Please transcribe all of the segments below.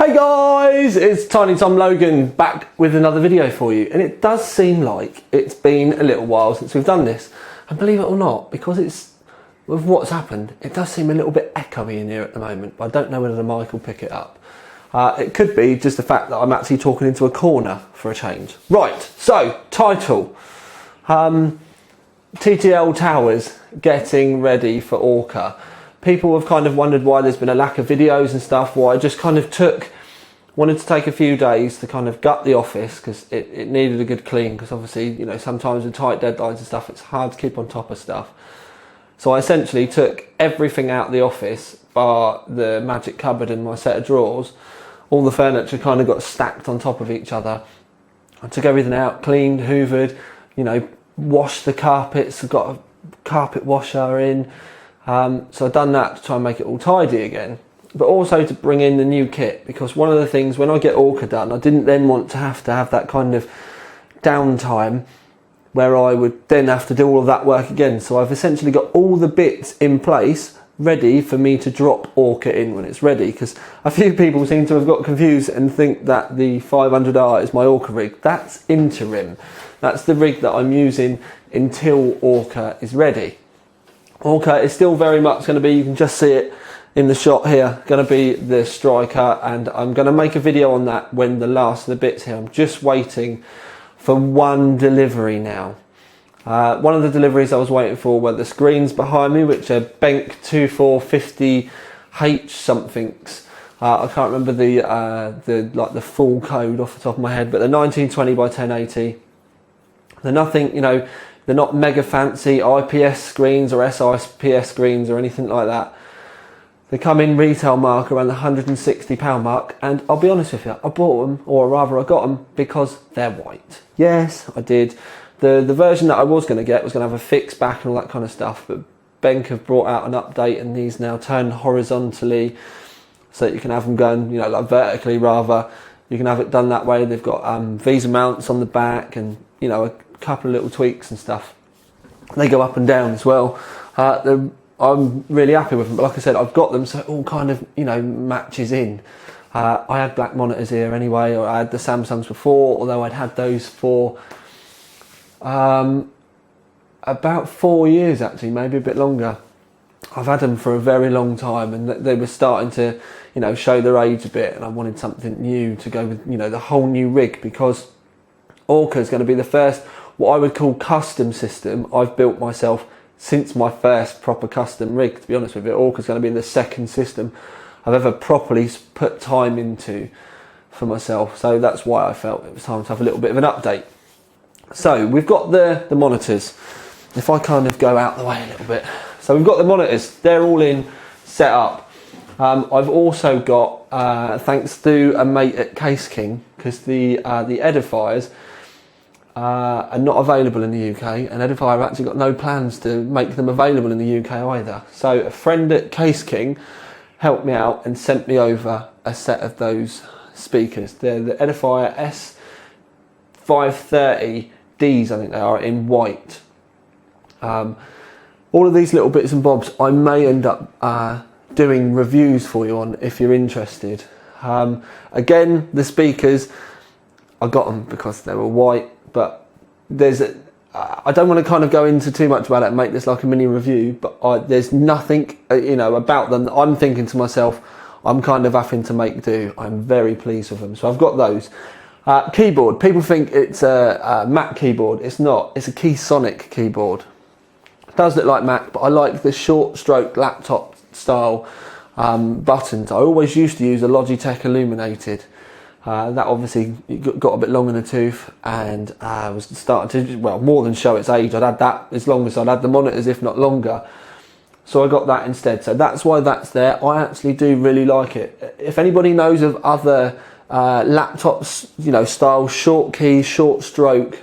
Hey guys, it's Tiny Tom Logan back with another video for you, and it does seem like it's been a little while since we've done this, and believe it or not, because it's with what's happened, it does seem a little bit echoey in here at the moment, but I don't know whether the mic will pick it up. It could be just the fact that I'm actually talking into a corner for a change. Right, so title, TTL Towers getting ready for Orca. People have kind of wondered why there's been a lack of videos and stuff. Well, I just kind of wanted to take a few days to kind of gut the office because it needed a good clean, because obviously, you know, sometimes with tight deadlines and stuff, it's hard to keep on top of stuff. So I essentially took everything out of the office, bar the magic cupboard and my set of drawers. All the furniture kind of got stacked on top of each other. I took everything out, cleaned, hoovered, you know, washed the carpets, got a carpet washer in. So I've done that to try and make it all tidy again, but also to bring in the new kit, because one of the things when I get Orca done, I didn't then want to have that kind of downtime where I would then have to do all of that work again. So I've essentially got all the bits in place ready for me to drop Orca in when it's ready, because a few people seem to have got confused and think that the 500R is my Orca rig. That's interim. That's the rig that I'm using until Orca is ready. Orca is still very much going to be, you can just see it in the shot here, going to be the Striker, and I'm going to make a video on that when the last of the bits here. I'm just waiting for one delivery now. One of the deliveries I was waiting for were the screens behind me, which are Benk 2450H somethings. I can't remember the full code off the top of my head, but they're 1920 by 1080. They're nothing, you know, they're not mega fancy IPS screens or SIPS screens or anything like that. They come in retail mark around the £160 mark, and I'll be honest with you, I bought them, or rather I got them because they're white. Yes, I did. The version that I was going to get was going to have a fixed back and all that kind of stuff, but Benk have brought out an update and these now turn horizontally so that you can have them going, you know, like vertically rather. You can have it done that way. They've got Visa mounts on the back and, you know, a couple of little tweaks and stuff. They go up and down as well. I'm really happy with them, but like I said, I've got them so it all kind of, you know, matches in. I had black monitors here anyway, or I had the Samsungs before, although I'd had those for about 4 years actually, maybe a bit longer. I've had them for a very long time, and they were starting to, you know, show their age a bit, and I wanted something new to go with, you know, the whole new rig, because Orca is going to be the first, what I would call custom system I've built myself since my first proper custom rig, to be honest with you. Orca is going to be the second system I've ever properly put time into for myself, so that's why I felt it was time to have a little bit of an update. So we've got the monitors. If I kind of go out the way a little bit. So we've got the monitors, they're all in, set up. I've also got, thanks to a mate at Case King, because the edifiers are not available in the UK, and Edifier have actually got no plans to make them available in the UK either. So a friend at Case King helped me out and sent me over a set of those speakers. They're the Edifier S530Ds, I think they are, in white. All of these little bits and bobs I may end up doing reviews for you on if you're interested. Again, the speakers, I got them because they were white, but I don't want to kind of go into too much about it and make this like a mini review, but there's nothing, you know, about them that I'm thinking to myself, I'm kind of having to make do. I'm very pleased with them. So I've got those. Keyboard, people think it's a Mac keyboard. It's not, it's a Keysonic keyboard. It does look like Mac, but I like the short stroke laptop style buttons. I always used to use a Logitech illuminated. That obviously got a bit long in the tooth, and was starting to, well, more than show its age. I'd had that as long as I'd had the monitors, if not longer. So I got that instead. So that's why that's there. I actually do really like it. If anybody knows of other laptops, you know, style short key, short stroke,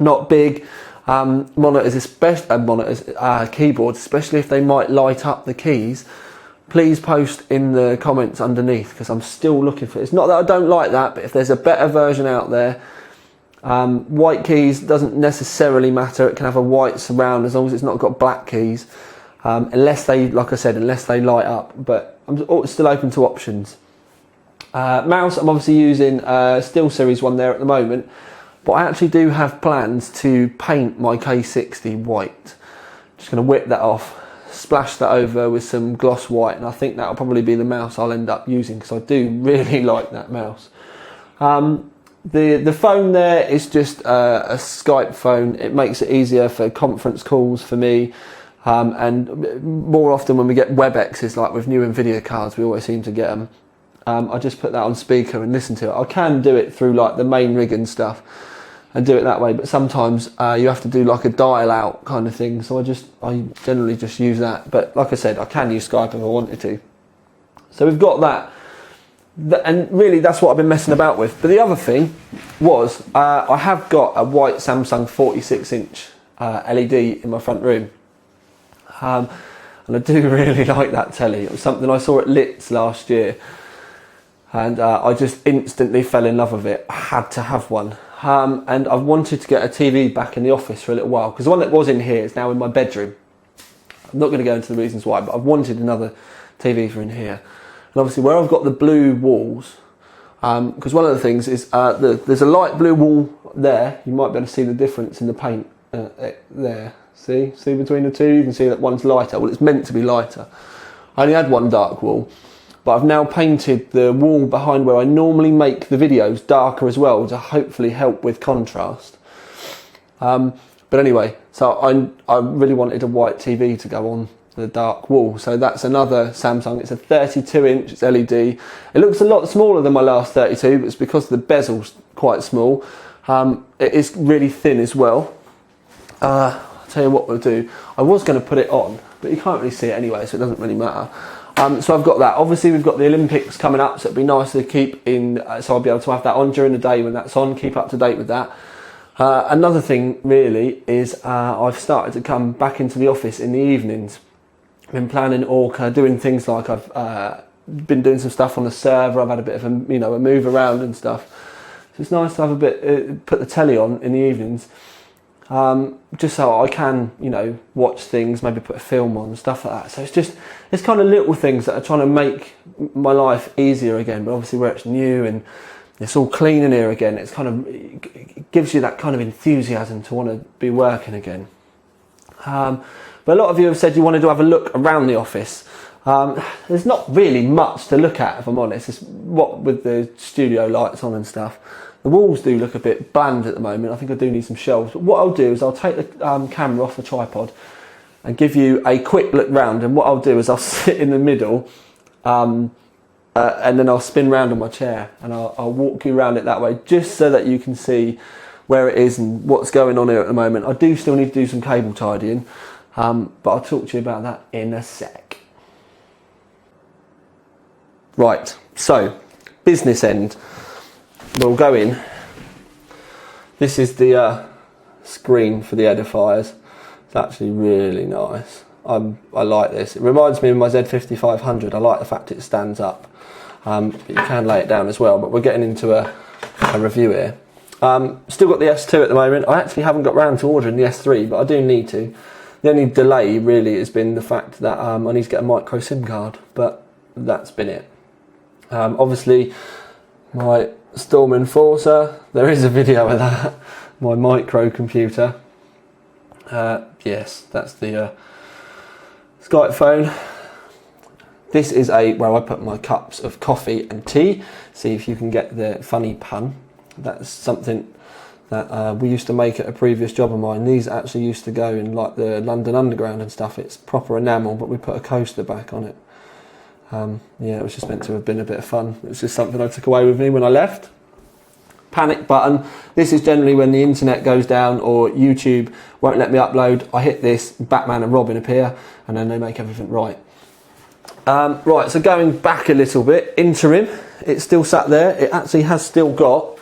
not big monitors, especially keyboards, especially if they might light up the keys, please post in the comments underneath, because I'm still looking for it. It's not that I don't like that, but if there's a better version out there, white keys doesn't necessarily matter. It can have a white surround as long as it's not got black keys, unless they, like I said, unless they light up. But I'm still open to options. Mouse, I'm obviously using SteelSeries one there at the moment, but I actually do have plans to paint my K60 white. Just going to whip that off, splash that over with some gloss white, and I think that'll probably be the mouse I'll end up using, because I do really like that mouse. The phone there is just a Skype phone. It makes it easier for conference calls for me, and more often when we get WebExes, like with new NVIDIA cards, we always seem to get them. I just put that on speaker and listen to it. I can do it through like the main rig and stuff and do it that way, but sometimes you have to do like a dial out kind of thing, so I generally just use that. But like I said, I can use Skype if I wanted to. So we've got that, and really that's what I've been messing about with. But the other thing was I have got a white Samsung 46-inch LED in my front room, and I do really like that telly. It was something I saw at Litz last year, and I just instantly fell in love with it. I had to have one. And I've wanted to get a TV back in the office for a little while, because the one that was in here is now in my bedroom. I'm not going to go into the reasons why, but I've wanted another TV for in here. And obviously where I've got the blue walls, because one of the things is there's a light blue wall there. You might be able to see the difference in the paint there. See between the two, you can see that one's lighter. Well, it's meant to be lighter. I only had one dark wall, but I've now painted the wall behind where I normally make the videos darker as well, to hopefully help with contrast. But anyway, so I really wanted a white TV to go on the dark wall. So that's another Samsung. It's a 32-inch, it's LED. It looks a lot smaller than my last 32, but it's because the bezel's quite small. It is really thin as well. I'll tell you what we'll do. I was going to put it on, but you can't really see it anyway, so it doesn't really matter. So I've got that. Obviously we've got the Olympics coming up, so it'd be nice to keep in, so I'll be able to have that on during the day when that's on, keep up to date with that. Another thing really is I've started to come back into the office in the evenings. I've been planning Orca, doing things like I've been doing some stuff on the server. I've had a bit of a move around and stuff. So it's nice to have a bit, put the telly on in the evenings. Just so I can, watch things, maybe put a film on, stuff like that. So it's kind of little things that are trying to make my life easier again. But obviously where it's new and it's all clean in here again, it gives you that kind of enthusiasm to want to be working again. But a lot of you have said you wanted to have a look around the office. There's not really much to look at, if I'm honest. It's what with the studio lights on and stuff. The walls do look a bit bland at the moment. I think I do need some shelves. But what I'll do is I'll take the camera off the tripod and give you a quick look round. And what I'll do is I'll sit in the middle and then I'll spin round on my chair and I'll walk you around it that way, just so that you can see where it is and what's going on here at the moment. I do still need to do some cable tidying, but I'll talk to you about that in a sec. Right, so business end. We'll go in. This is the screen for the edifiers. It's actually really nice. I like this. It reminds me of my Z5500. I like the fact it stands up. But you can lay it down as well, but we're getting into a review here. Still got the S2 at the moment. I actually haven't got round to ordering the S3, but I do need to. The only delay really has been the fact that I need to get a micro SIM card, but that's been it. Obviously, my Storm Enforcer, there is a video of that, my micro computer. Yes, that's the Skype phone. This is where I put my cups of coffee and tea. See if you can get the funny pun. That's something that we used to make at a previous job of mine. These actually used to go in like the London Underground and stuff. It's proper enamel, but we put a coaster back on it. Yeah, it was just meant to have been a bit of fun. It was just something I took away with me when I left. Panic button. This is generally when the internet goes down or YouTube won't let me upload. I hit this, Batman and Robin appear, and then they make everything right. Right, so going back a little bit, interim, it's still sat there. It actually has still got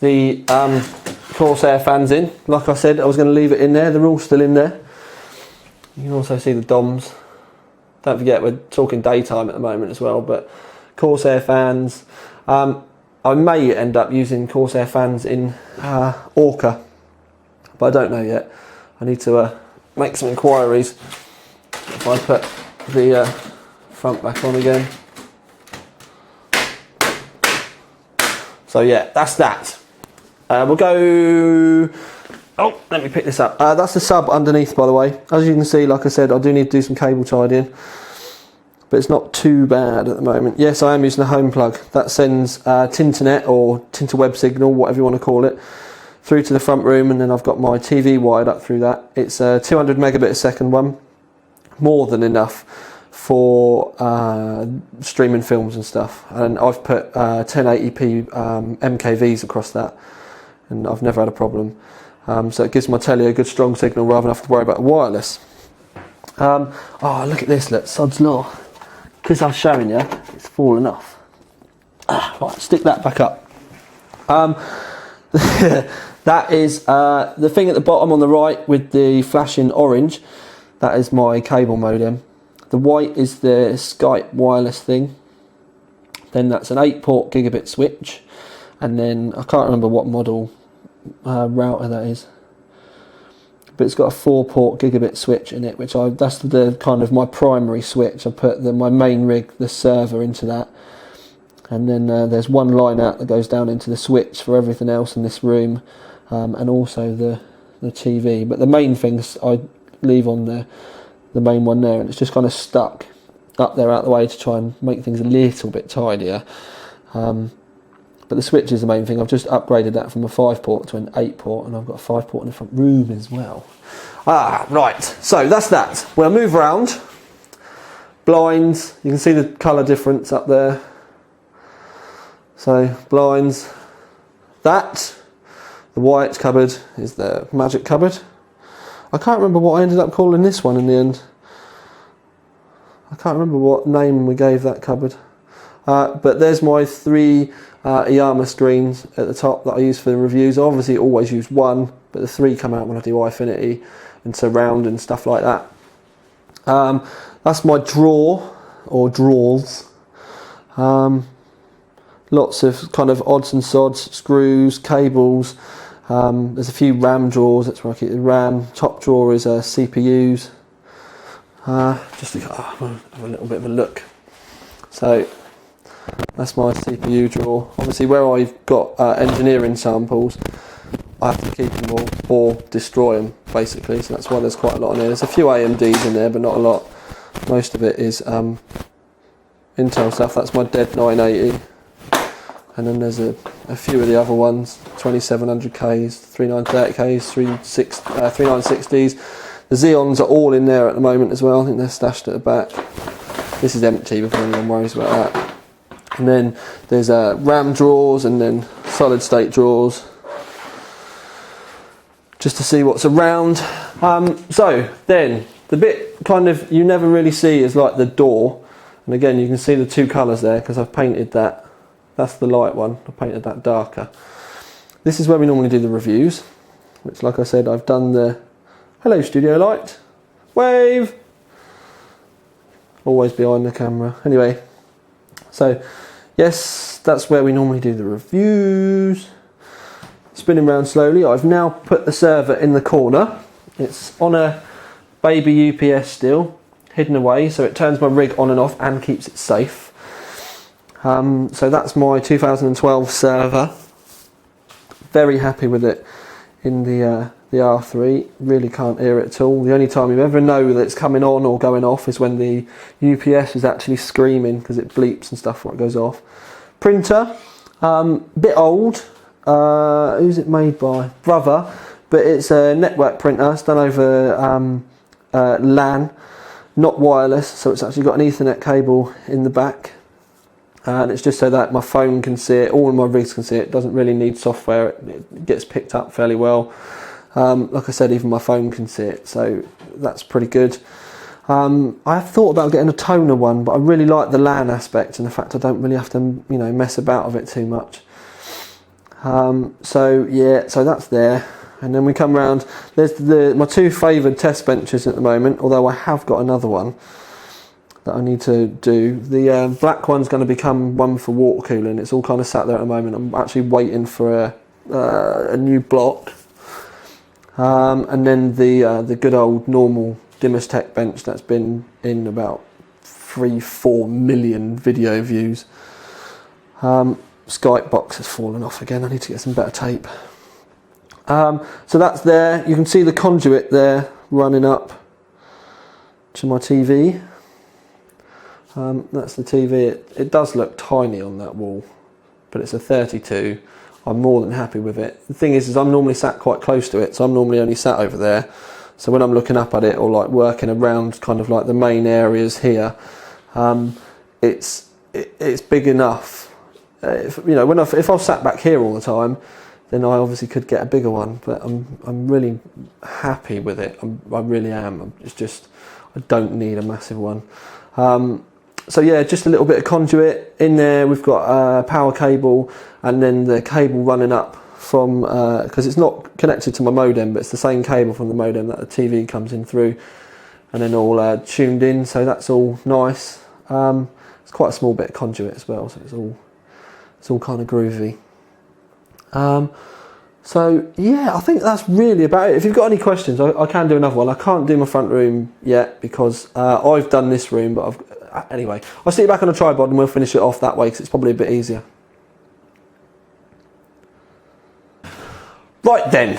the Corsair fans in. Like I said, I was going to leave it in there. They're all still in there. You can also see the DOMs. Don't forget, we're talking daytime at the moment as well, but Corsair fans. I may end up using Corsair fans in Orca, but I don't know yet. I need to make some inquiries. If I put the front back on again. So yeah, that's that. We'll go. Oh, let me pick this up. That's the sub underneath, by the way. As you can see, like I said, I do need to do some cable tidying, but it's not too bad at the moment. Yes, I am using a home plug that sends Tinternet or Tinterweb signal, whatever you want to call it, through to the front room, and then I've got my TV wired up through that. It's a 200 megabit a second one, more than enough for streaming films and stuff. And I've put 1080p MKVs across that, and I've never had a problem. So it gives my telly a good strong signal rather than have to worry about wireless. Oh, look at this, look, sod's law. Because I was showing you, it's fallen off. Right, stick that back up. That is the thing at the bottom on the right with the flashing orange. That is my cable modem. The white is the Skype wireless thing. Then that's an 8-port gigabit switch. And then I can't remember what model router that is. But it's got a 4-port gigabit switch in it, that's the kind of my primary switch. I put my main rig, the server, into that. And then there's one line out that goes down into the switch for everything else in this room, and also the TV. But the main things I leave on the main one there, and it's just kind of stuck up there out the way to try and make things a little bit tidier. But the switch is the main thing. I've just upgraded that from a 5-port to an 8-port, and I've got a 5-port in the front room as well. Right, so that's that. We'll move around. Blinds, you can see the colour difference up there. So, blinds. That, the white cupboard, is the magic cupboard. I can't remember what I ended up calling this one in the end. I can't remember what name we gave that cupboard. But there's my 3 Iyama screens at the top that I use for the reviews. I obviously always use one, but the 3 come out when I do Ifinity and surround and stuff like that. That's my drawer, or drawers. Lots of kind of odds and sods, screws, cables. There's a few RAM drawers, that's where I keep the RAM. Top drawer is CPUs. Just to have a little bit of a look. So that's my CPU drawer. Obviously, where I've got engineering samples, I have to keep them all or destroy them, basically. So that's why there's quite a lot in there. There's a few AMDs in there, but not a lot. Most of it is Intel stuff. That's my dead 980. And then there's a few of the other ones, 2700Ks, 3930Ks, 3960s. The Xeons are all in there at the moment as well. I think they're stashed at the back. This is empty before anyone worries about that. And then there's RAM drawers and then solid state drawers, just to see what's around. So then the bit kind of you never really see is like the door. And again, you can see the 2 colours there because I've painted that. That's the light one. I painted that darker. This is where we normally do the reviews, which, like I said, I've done the hello studio light, wave, always behind the camera. Anyway, so yes, that's where we normally do the reviews. Spinning around slowly. I've now put the server in the corner. It's on a baby UPS still, hidden away, so it turns my rig on and off and keeps it safe. So that's my 2012 server. Very happy with it in the R3. Really can't hear it at all. The only time you ever know that it's coming on or going off is when the UPS is actually screaming because it bleeps and stuff when it goes off. Printer, bit old. Who's it made by? Brother. But it's a network printer. It's done over LAN, not wireless. So it's actually got an Ethernet cable in the back. And it's just so that my phone can see it, all of my rigs can see it. It doesn't really need software, it gets picked up fairly well. Like I said, even my phone can see it, so that's pretty good. I have thought about getting a toner one, but I really like the LAN aspect and the fact I don't really have to, mess about with it too much. So yeah, so that's there. And then we come round, there's my 2 favoured test benches at the moment, although I have got another one that I need to do. The black one's going to become one for water cooling. It's all kind of sat there at the moment. I'm actually waiting for a new block. And then the good old normal Dimmers Tech bench that's been in about 3-4 million video views. Skype box has fallen off again. I need to get some better tape. So that's there. You can see the conduit there running up to my TV. That's the TV. It does look tiny on that wall, but it's a 32. I'm more than happy with it. The thing is I'm normally sat quite close to it, so I'm normally only sat over there. So when I'm looking up at it or like working around kind of like the main areas here, it's big enough. If I was sat back here all the time, then I obviously could get a bigger one. But I'm really happy with it. I really am. It's just I don't need a massive one. So yeah, just a little bit of conduit in there. We've got a power cable and then the cable running up from, because it's not connected to my modem, but it's the same cable from the modem that the TV comes in through, and then all tuned in, so that's all nice. It's quite a small bit of conduit as well, so it's all kind of groovy. So yeah, I think that's really about it. If you've got any questions, I can do another one. I can't do my front room yet because I've done this room, but anyway, I'll stick it back on a tripod and we'll finish it off that way because it's probably a bit easier. Right then,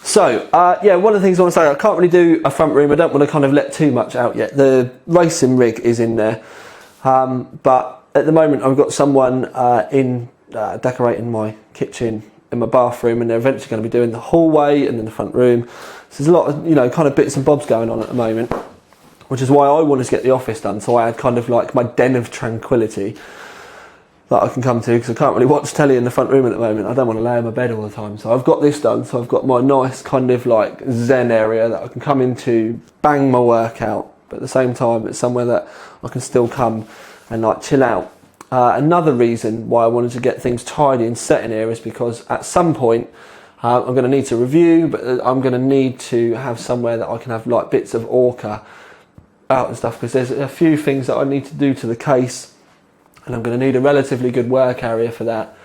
so yeah, one of the things I want to say, I can't really do a front room. I don't want to kind of let too much out yet. The racing rig is in there, but at the moment I've got someone decorating my kitchen and my bathroom, and they're eventually going to be doing the hallway and then the front room. So there's a lot of kind of bits and bobs going on at the moment, which is why I wanted to get the office done, so I had kind of like my den of tranquility that I can come to, because I can't really watch telly in the front room at the moment. I don't want to lay in my bed all the time, so I've got this done. So I've got my nice kind of like zen area that I can come into, bang my work out, but at the same time it's somewhere that I can still come and like chill out. Another reason why I wanted to get things tidy and set in here is because at some point I'm going to need to review, but I'm going to need to have somewhere that I can have like bits of Orca out and stuff, because there's a few things that I need to do to the case, and I'm going to need a relatively good work area for that.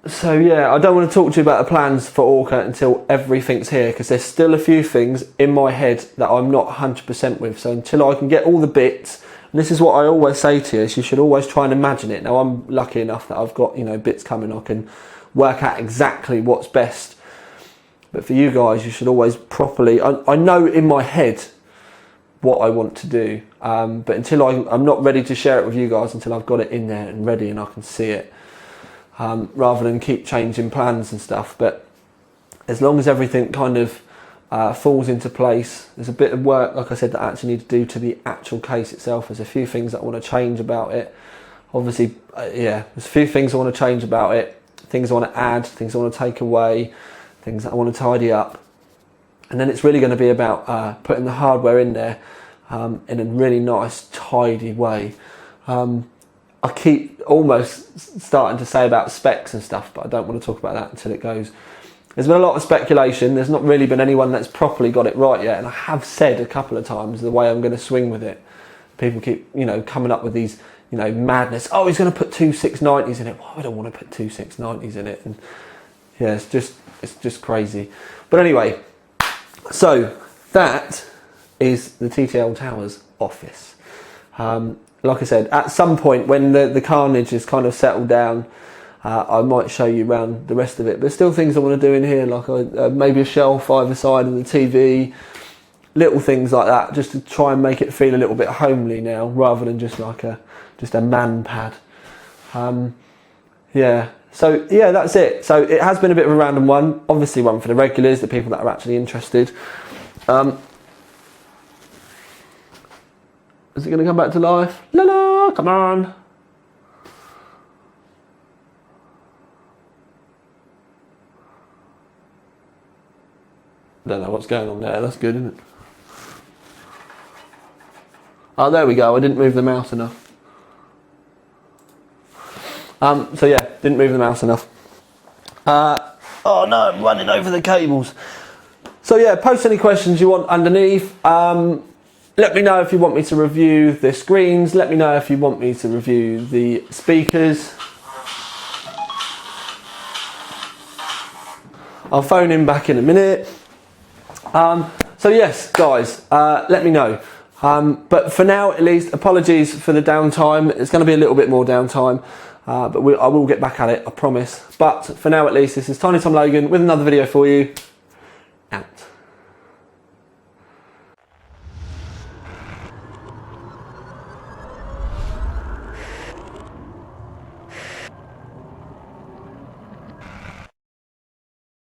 So yeah, I don't want to talk to you about the plans for Orca until everything's here, because there's still a few things in my head that I'm not 100% with. So until I can get all the bits, and this is what I always say to you, is you should always try and imagine it. Now I'm lucky enough that I've got bits coming, I can work out exactly what's best. But for you guys, you should always properly, I know in my head what I want to do, but until I'm not ready to share it with you guys until I've got it in there and ready and I can see it, rather than keep changing plans and stuff. But as long as everything kind of falls into place, there's a bit of work, like I said, that I actually need to do to the actual case itself. There's a few things that I want to change about it. Obviously, yeah, there's a few things I want to change about it, things I want to add, things I want to take away, things that I want to tidy up. And then it's really going to be about putting the hardware in there in a really nice, tidy way. I keep almost starting to say about specs and stuff, but I don't want to talk about that until it goes. There's been a lot of speculation. There's not really been anyone that's properly got it right yet. And I have said a couple of times the way I'm going to swing with it. People keep, coming up with these, madness. Oh, he's going to put two 690s in it. Why would I want to put two 690s in it? And yeah, it's just crazy. But anyway, so that is the TTL Towers office. Like I said, at some point when the carnage is kind of settled down, I might show you around the rest of it. But still things I want to do in here, like maybe a shelf either side of the TV, little things like that, just to try and make it feel a little bit homely now, rather than just like a man pad. Yeah. So yeah, that's it. So it has been a bit of a random one. Obviously one for the regulars, the people that are actually interested. Is it going to come back to life? La la, come on. Don't know what's going on there. That's good, isn't it? Oh, there we go. I didn't move the mouse enough. So yeah, didn't move the mouse enough. Oh no, I'm running over the cables. So yeah, post any questions you want underneath. Let me know if you want me to review the screens. Let me know if you want me to review the speakers. I'll phone him back in a minute. So yes, guys, let me know. But for now, at least, apologies for the downtime. It's going to be a little bit more downtime, but I will get back at it, I promise. But for now, at least, this is Tiny Tom Logan with another video for you.